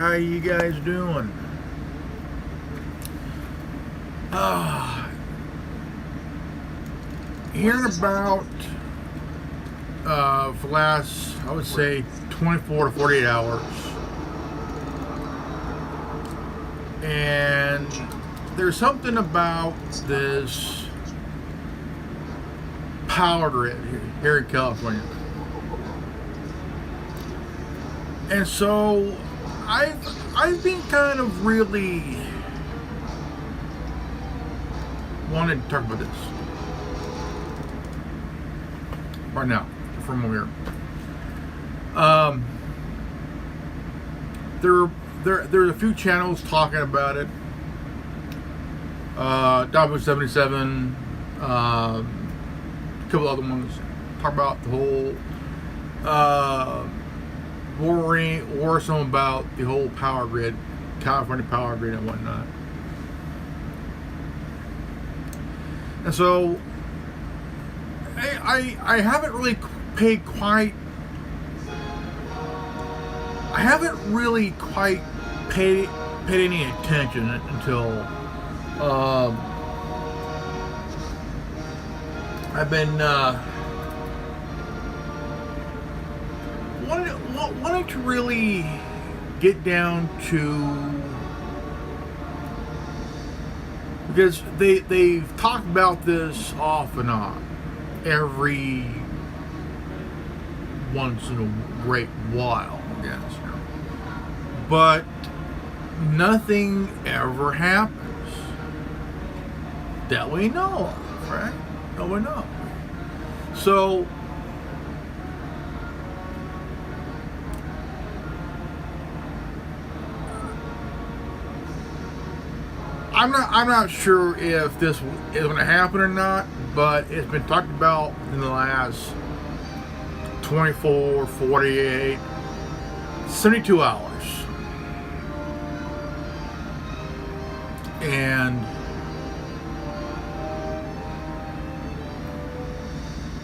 How you guys doing? Uh, Hearing about for the last, I would say, 24 to 48 hours, and there's something about this power grid here in California, and so I've been kind of really wanted to talk about this right now from over here. There's a few channels talking about it. Davo 77, a couple other ones talk about the whole worrisome about the whole power grid, California power grid and whatnot. And so I haven't really paid quite. I haven't really quite paid any attention until I've been wanting to really get down to, because they've talked about this off and on every once in a great while, I guess, you know. But nothing ever happens that we know of, right? No one knows. So I'm not sure if this is going to happen or not, but it's been talked about in the last 24, 48, 72 hours. And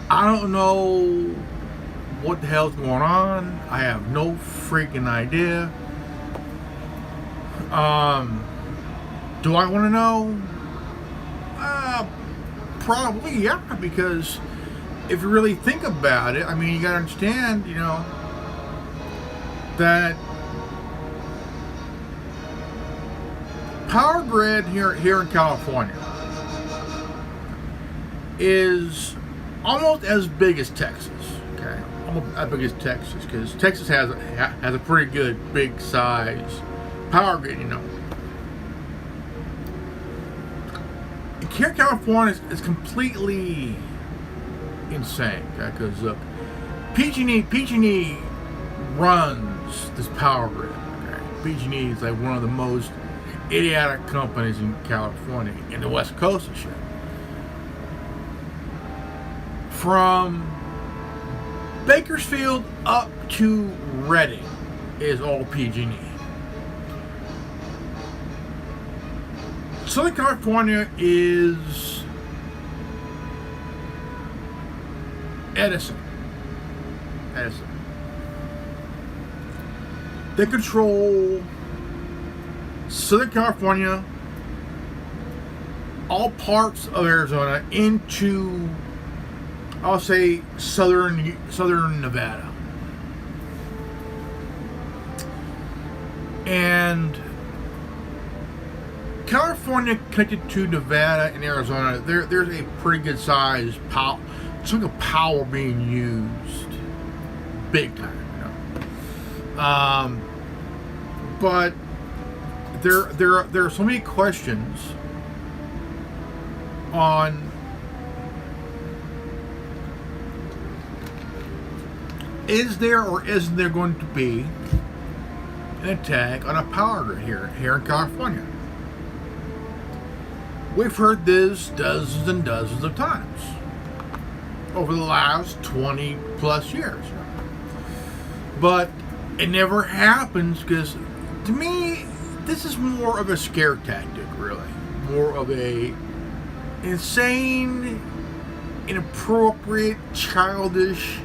I don't know what the hell's going on. I have no freaking idea. Do I want to know? Probably, yeah, because if you really think about it, I mean, you gotta understand, you know, that power grid here in California is almost as big as Texas. Okay, almost as big as Texas, because Texas has a pretty good big size power grid, you know. Here in California is completely insane, okay? Because PG&E runs this power grid. Okay? PG&E is like one of the most idiotic companies in California, in the West Coast and shit. From Bakersfield up to Redding is all PG&E. Southern California is Edison. They control Southern California, all parts of Arizona, into, I'll say, southern Nevada. And California connected to Nevada and Arizona, there's a pretty good size chunk of power being used, big time, you know. But there are so many questions on, is there or isn't there going to be an attack on a power grid here in California? We've heard this dozens and dozens of times over the last 20 plus years. But it never happens because, to me, this is more of a scare tactic, really. More of a insane, inappropriate, childish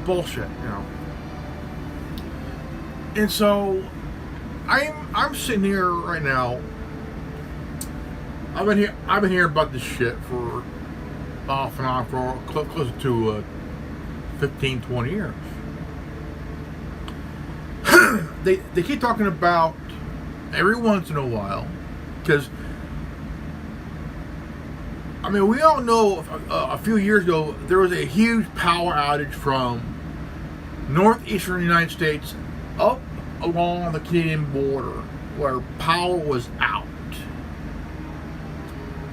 bullshit, you know. And so I'm sitting here right now. I've been hearing about this shit for off and on for close to 15, 20 years. They keep talking about every once in a while, because I mean, we all know a few years ago there was a huge power outage from northeastern United States up along the Canadian border where power was out.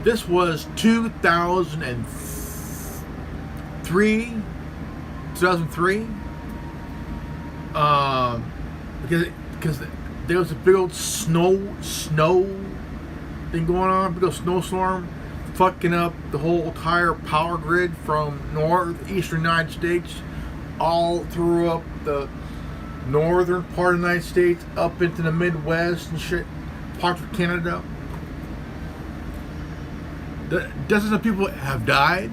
This was 2003. Because there was a big old snow thing going on, big old snowstorm, fucking up the whole entire power grid from northeastern United States all through up the northern part of the United States up into the Midwest and shit, parts of Canada. Dozens of people have died.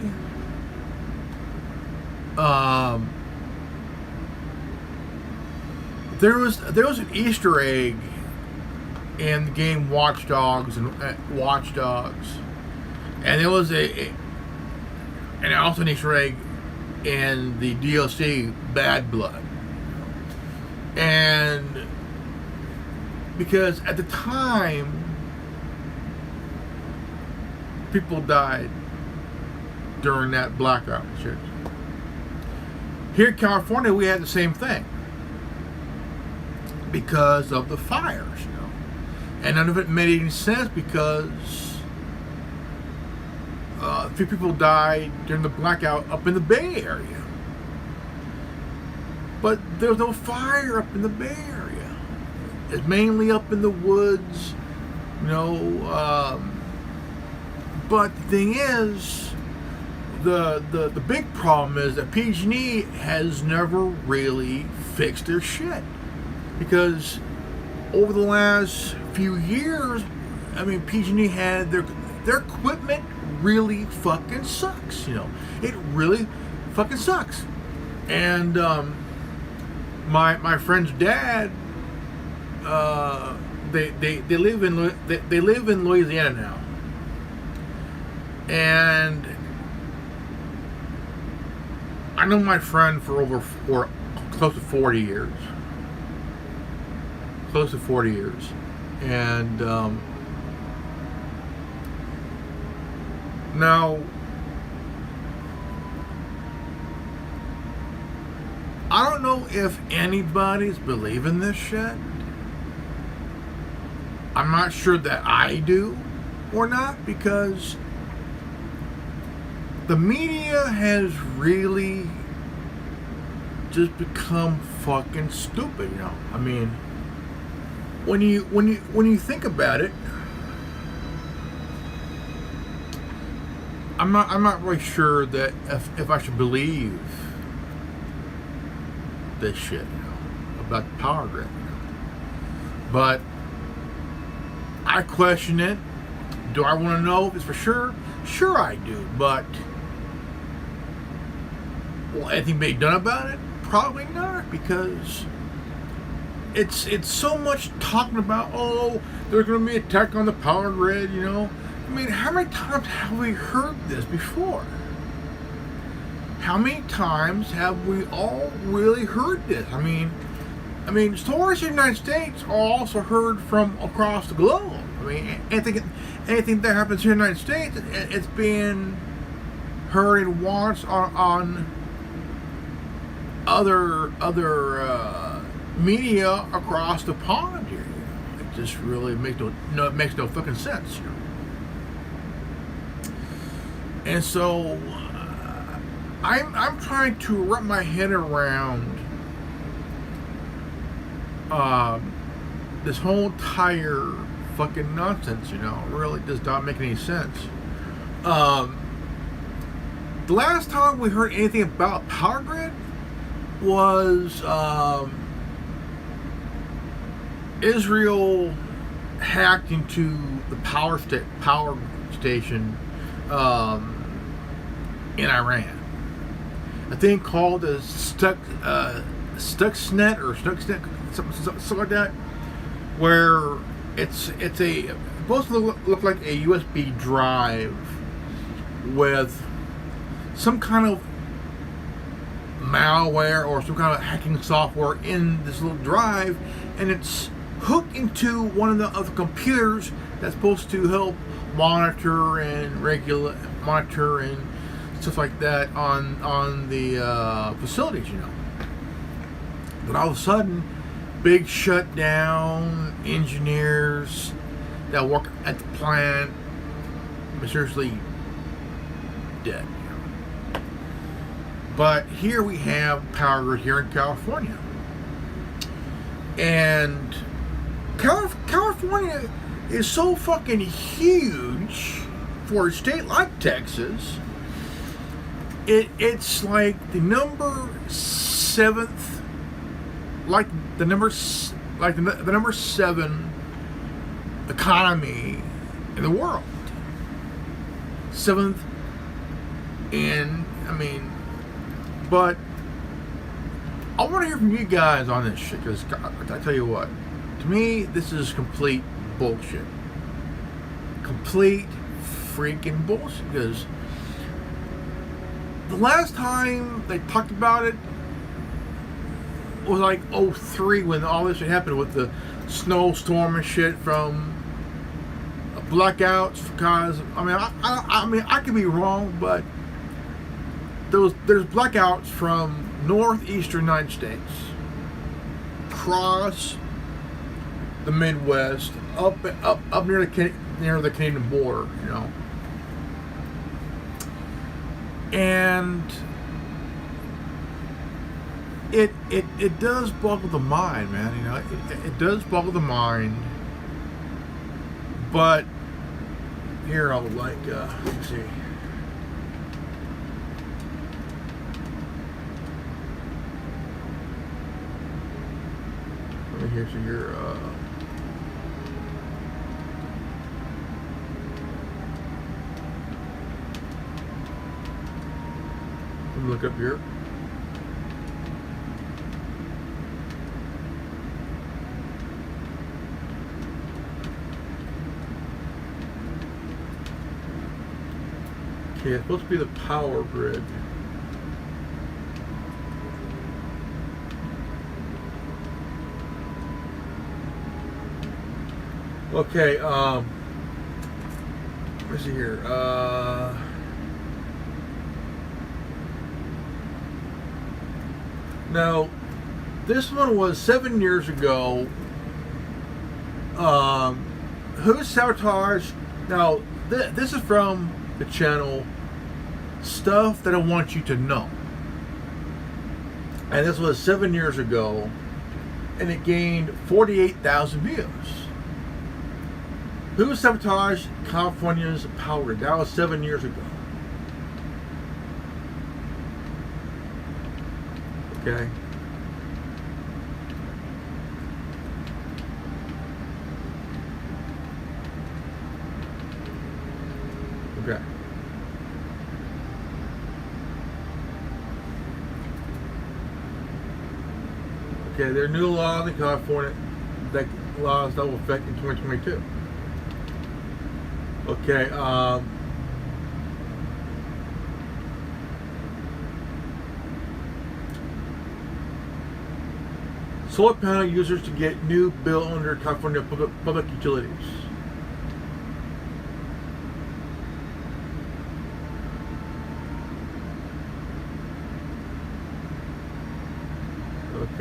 There was an Easter egg in the game Watch Dogs, and there was and also an Easter egg in the DLC Bad Blood. And because at the time people died during that blackout shit. Here in California, we had the same thing because of the fires, you know, and none of it made any sense because a few people died during the blackout up in the Bay Area, but there was no fire up in the Bay Area. It's mainly up in the woods, you know. But the thing is, the big problem is that PG&E has never really fixed their shit, because over the last few years, I mean, PG&E had their equipment really fucking sucks. You know, it really fucking sucks. And my friend's dad, they live in Louisiana now. And I know my friend for close to 40 years. And now I don't know if anybody's believing this shit. I'm not sure that I do or not, because the media has really just become fucking stupid, you know. I mean, when you think about it, I'm not really sure that if I should believe this shit, you know, about the power grid, you know. But I question it. Do I want to know if it's for sure? Sure I do, but will anything be done about it? Probably not, because it's so much talking about, oh, there's going to be an attack on the power grid, you know. I mean, how many times have we heard this before? How many times have we all really heard this? I mean, stories in the United States are also heard from across the globe. I mean, anything that happens here in the United States, it's being heard and watched on other media across the pond here. You know? It just really makes no fucking sense. You know? And so I'm trying to wrap my head around this whole entire fucking nonsense, you know. It really does not make any sense. The last time we heard anything about power grid was Israel hacked into the power station in Iran. a thing called a Stuxnet or Stuxnet, something like that, where it's supposed to look like a USB drive with some kind of malware or some kind of hacking software in this little drive, and it's hooked into one of the computers that's supposed to help monitor and stuff like that on the facilities, But all of a sudden, big shutdown. Engineers that work at the plant mysteriously dead. But here we have power grid here in California, and California is so fucking huge for a state like Texas. It's like the number 7th, the number 7 economy in the world. 7th, but I want to hear from you guys on this shit, because I tell you what, to me, this is complete bullshit. Complete freaking bullshit, because the last time they talked about it was like 2003, when all this shit happened with the snowstorm and shit from blackouts. Because I could be wrong, but there's blackouts from northeastern United States, across the Midwest, up near the Canadian border, and it does boggle the mind, man. It does boggle the mind. But here, I would like, let's see. Let me hear so your let me look up here. Okay, it's supposed to be the power grid. Okay, let me see here. Now, this one was 7 years ago. Who sabotaged? Now, this is from the channel Stuff That I Want You to Know. And this was 7 years ago, and it gained 48,000 views. Who sabotaged California's power grid? That was 7 years ago. Okay. Okay. Okay, there are new laws in California, that laws that will affect in 2022. Okay, solar panel users to get new bill under California public utilities.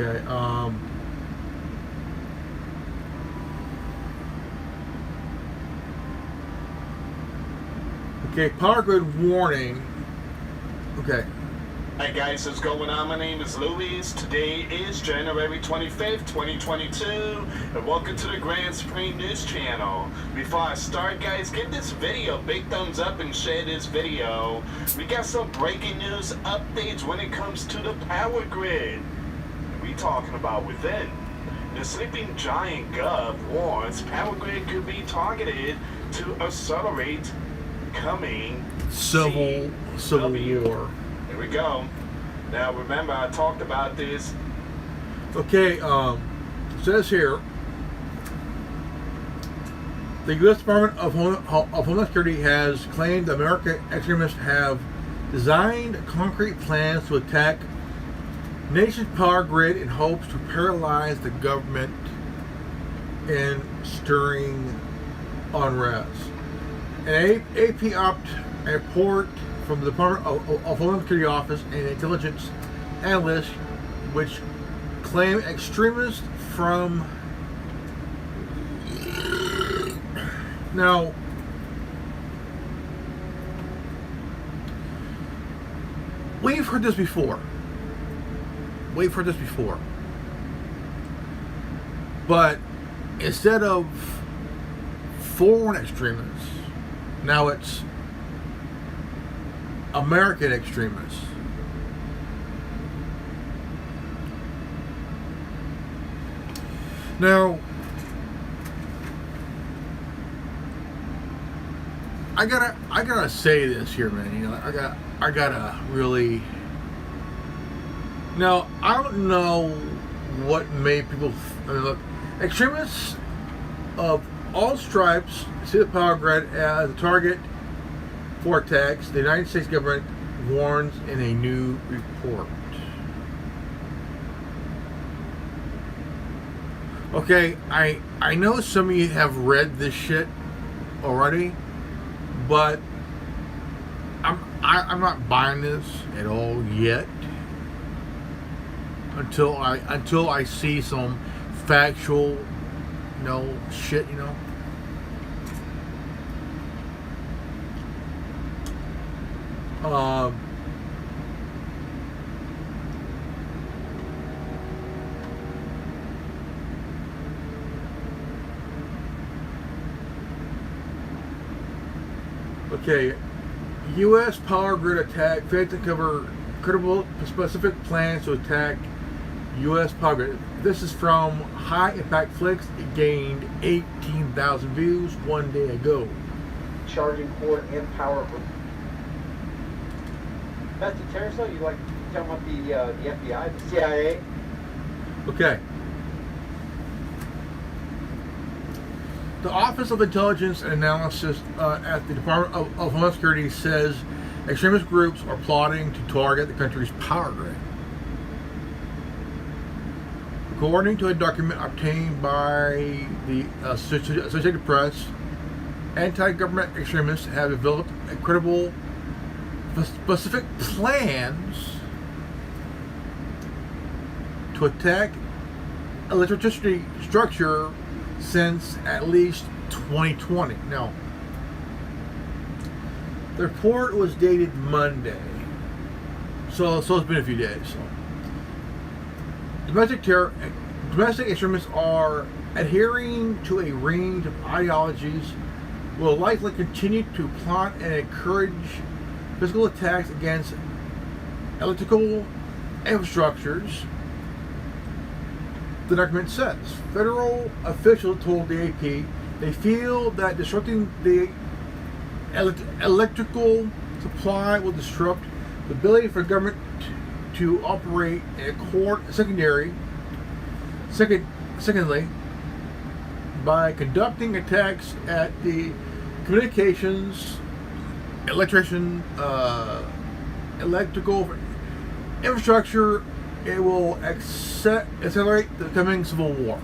Okay, okay, power grid warning. Okay. Hi guys, what's going on? My name is Luis. Today is January 25th, 2022, and welcome to the Grand Supreme News Channel. Before I start, guys, give this video a big thumbs up and share this video. We got some breaking news updates when it comes to the power grid. We talking about within. The sleeping giant Gov warns power grid could be targeted to accelerate coming civil war. Here we go. Now remember, I talked about this. Okay, it says here, the U.S. Department of Homeland Security has claimed that American extremists have designed concrete plans to attack the nation's power grid in hopes to paralyze the government and stirring unrest. An AP report from the Department of Homeland Security Office and intelligence analysts, which claim extremists from. Now, we've heard this before. But instead of foreign extremists, now it's American extremists. Now, I gotta say this here, man. You know, I gotta really. Now, I don't know what made people. I mean, look, extremists of all stripes see the power grid as a target for attacks. The United States government warns in a new report. Okay, I know some of you have read this shit already, but I'm not buying this at all yet until I see some factual, you know, shit, you know. Okay, U.S. power grid attack failed to cover credible specific plans to attack U.S. power grid. This is from High Impact Flicks. It gained 18,000 views one day ago. Charging cord and power. That's the Terrence, though? You like talking about the FBI, the CIA? Okay. The Office of Intelligence and Analysis at the Department of Homeland Security says extremist groups are plotting to target the country's power grid. According to a document obtained by the Associated Press, anti-government extremists have developed credible, specific plans to attack electricity structure since at least 2020. Now, the report was dated Monday, so it's been a few days. So, domestic extremists are adhering to a range of ideologies, will likely continue to plot and encourage physical attacks against electrical infrastructures. The document says federal officials told the AP they feel that disrupting the electrical supply will disrupt the ability for government to operate a core. Secondly, by conducting attacks at the communications, electrical infrastructure, it will accelerate the coming civil war.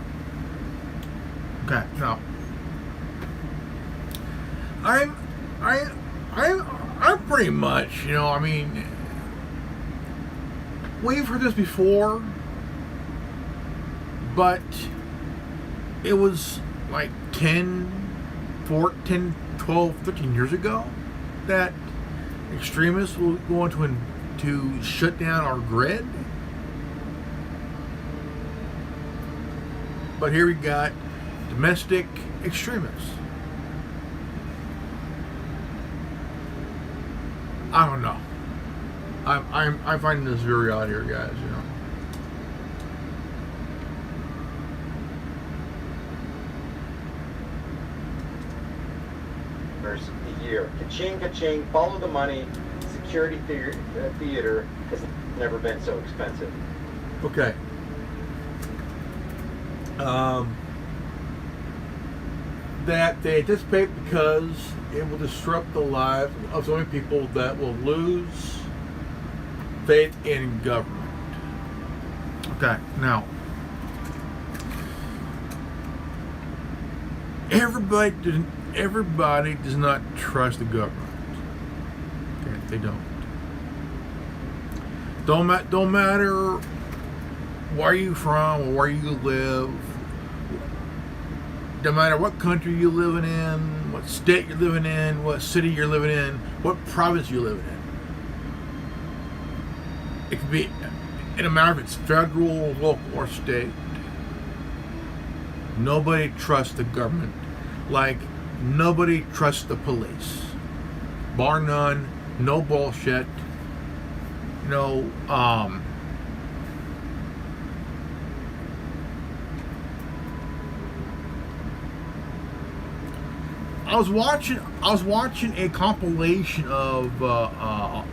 Okay, now I'm pretty much, you know, I mean, we've heard this before, but it was like 10, 14, 12, 13 years ago that extremists will go on to shut down our grid. But here we got domestic extremists. I don't know. I'm finding this very odd here, guys. You know. The year. Ka-ching, ka-ching, follow the money, security theater. never been so expensive. Okay. That they anticipate because it will disrupt the lives of so many people that will lose faith in government. Okay, now everybody does not trust the government. Okay, they don't. Don't matter where you from or where you live. No matter what country you're living in, what state you're living in, what city you're living in, what province you're living in. It could be, in no matter if it's federal, local, or state. Nobody trusts the government like nobody trusts the police. Bar none, no bullshit. I was watching a compilation of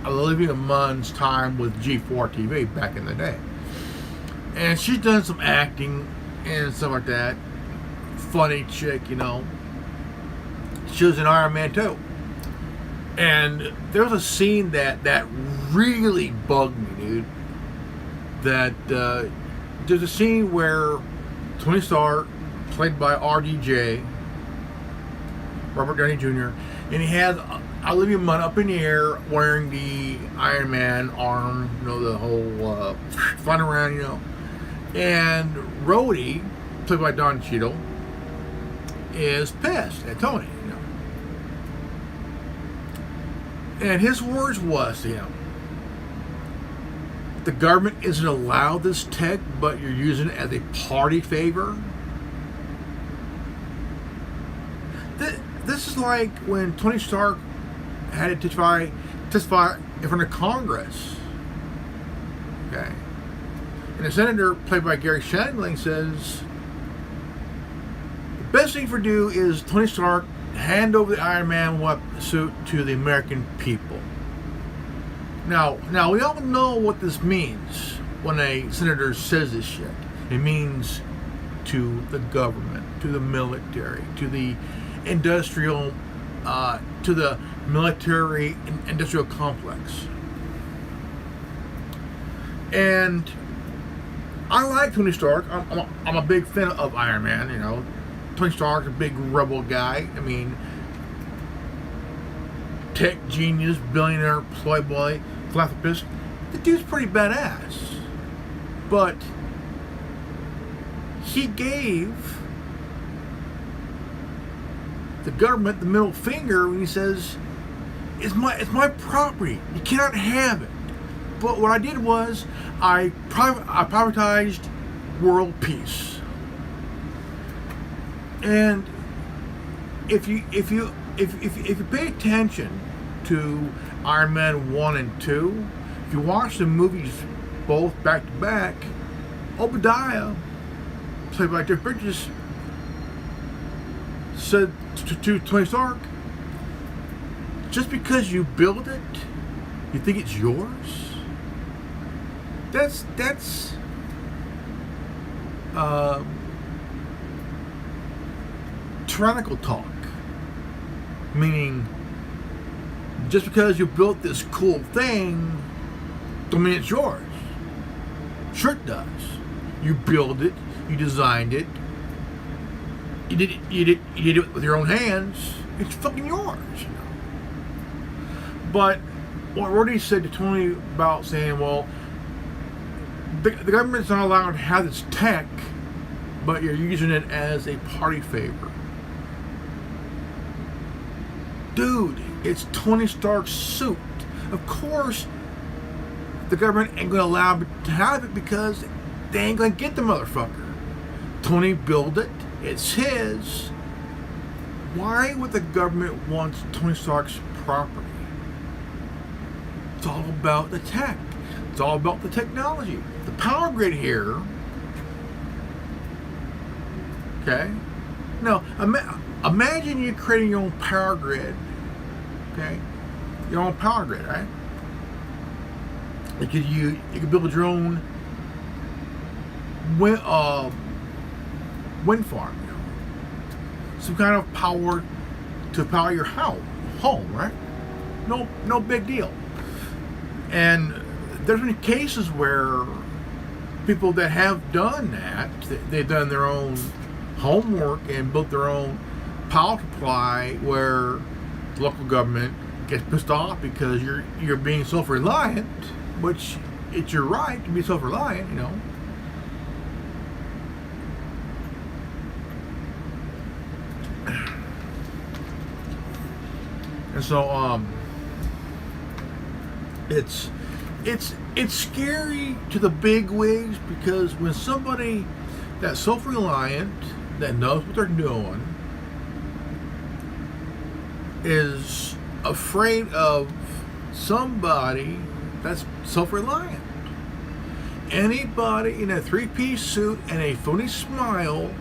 Olivia Munn's time with G4 TV back in the day, and she's done some acting and stuff like that. Funny chick, She was in Iron Man 2, and there was a scene that really bugged me, dude. That there's a scene where Tony Stark, played by RDJ. Robert Downey Jr., and he has Olivia Munn up in the air wearing the Iron Man arm, the whole fun around, And Rhodey, played by Don Cheadle, is pissed at Tony, And his words was to him, the government isn't allowed this tech, but you're using it as a party favor. This is like when Tony Stark had to testify in front of Congress. Okay. And the senator, played by Gary Shandling, says the best thing for do is Tony Stark hand over the Iron Man suit to the American people. Now we all know what this means when a senator says this shit. It means to the government, to the military, to the industrial, to the military industrial complex. And I like Tony Stark. I'm a big fan of Iron Man. Tony Stark's a big rebel guy. I mean, tech genius, billionaire, playboy, philanthropist. The dude's pretty badass. But he gave the government the middle finger when he says, it's my property. You cannot have it. But what I did was I privatized world peace. And if you pay attention to Iron Man 1 and 2, if you watch the movies both back to back, Obadiah, played by Jeff Bridges, said to Tony Stark, just because you build it, you think it's yours? That's tyrannical talk. Meaning, just because you built this cool thing, don't mean it's yours. Sure it does. You build it, you designed it, you did it with your own hands. It's fucking yours. But what Roddy said to Tony about saying, well, the government's not allowed to have this tech, but you're using it as a party favor. Dude, it's Tony Stark's suit. Of course, the government ain't gonna allow him to have it because they ain't gonna get the motherfucker. Tony built it. It's his. Why would the government want Tony Stark's property? It's all about the tech. It's all about the technology. The power grid here. Okay? Now, imagine you creating your own power grid. Okay? Your own power grid, right? You could build your own wind farm, you know, some kind of power to power your home, right? No big deal. And there's been cases where people that have done that, they've done their own homework and built their own power supply, where the local government gets pissed off because you're being self-reliant, which it's your right to be self-reliant, you know. And so it's scary to the big wigs, because when somebody that's self-reliant, that knows what they're doing, is afraid of somebody that's self-reliant. Anybody in a three-piece suit and a phony smile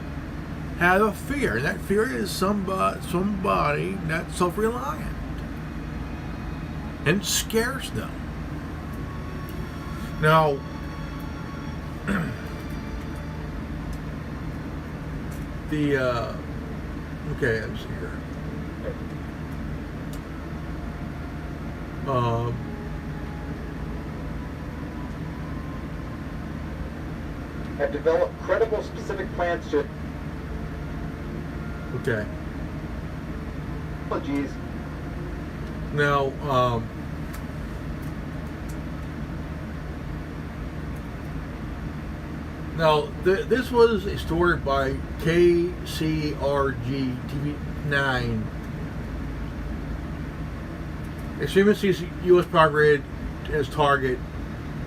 have a fear, and that fear is somebody that's self-reliant, and it scares them. Now, okay, let's see here. Have developed credible specific plans to. Okay. Oh, geez. Now, this was a story by KCRG TV9. Extremists sees U.S. power grid as target.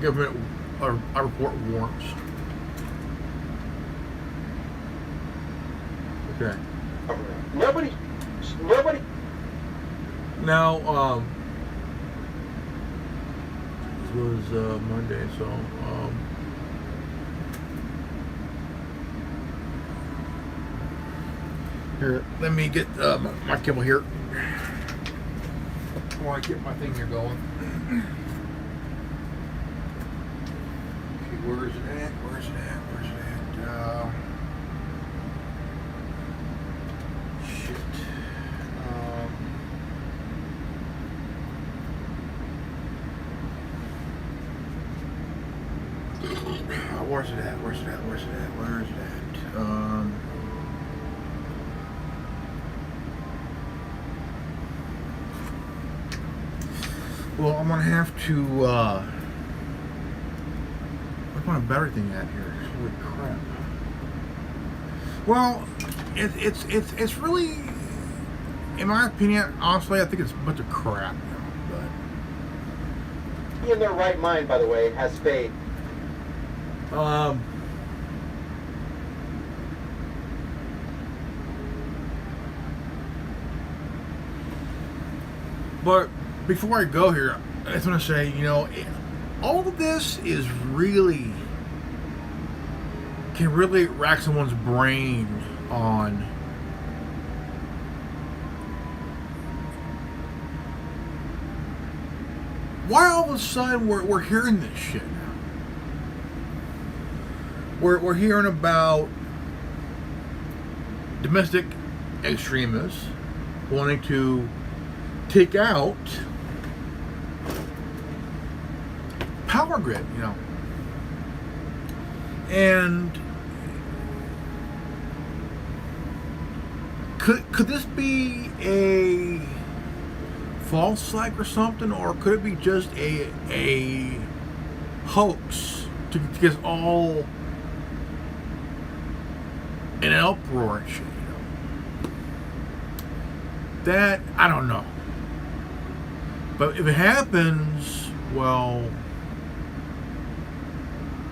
Government report warrants. Okay. Nobody. Now, this was Monday, so here, let me get my cable here. Before I get my thing here going. Okay, where is it at? Shit. Where's it at? Well, I'm gonna have to. Where's my battery thing at here? Holy crap! Well, it's really, in my opinion, honestly, I think it's a bunch of crap. He in their right mind, by the way, has faith. But before I go here, I just want to say, you know, all of this is can really rack someone's brain on why all of a sudden we're hearing this shit now. We're hearing about domestic extremists wanting to take out power grid, you know. And could this be a false flag or something, or could it be just a hoax to get us all in an uproar and shit, you know? That, I don't know. But if it happens, well,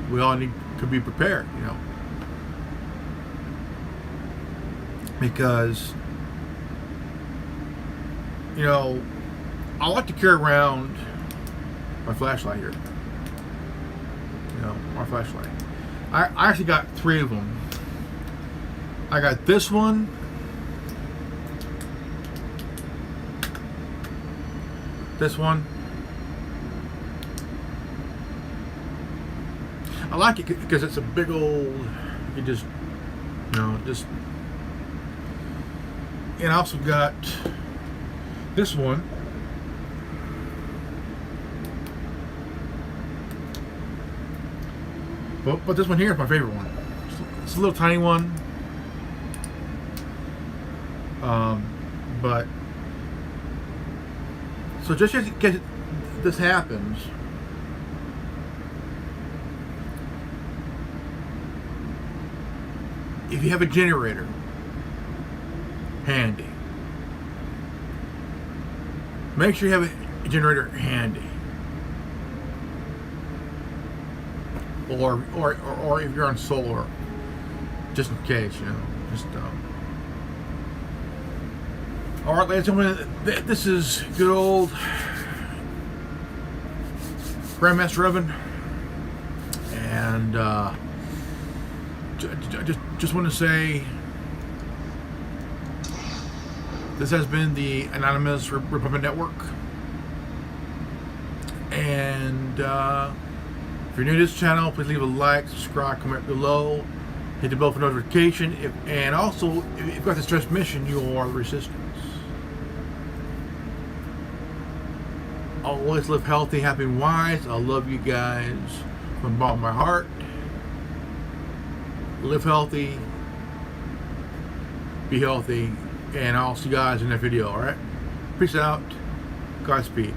we all need to be prepared, you know. Because, you know, I like to carry around my flashlight here. You know, my flashlight. I actually got 3 of them. I got this one. This one. I like it because it's a big old. You can just, just. And I also got this one. But this one here is my favorite one. It's a little tiny one. But so just in case this happens, if you have a generator handy, make sure you have a generator handy. Or if you're on solar, just in case, just all right, ladies and gentlemen, this is good old Grandmaster Evan, and just want to say this has been the Anonymous Republic Network, and if you're new to this channel, please leave a like, subscribe, comment below, hit the bell for notification, and also, if you've got this transmission, you are the resistance. Always live healthy, happy, and wise. I love you guys from the bottom of my heart. Live healthy, be healthy, and I'll see you guys in that video, alright? Peace out. Godspeed.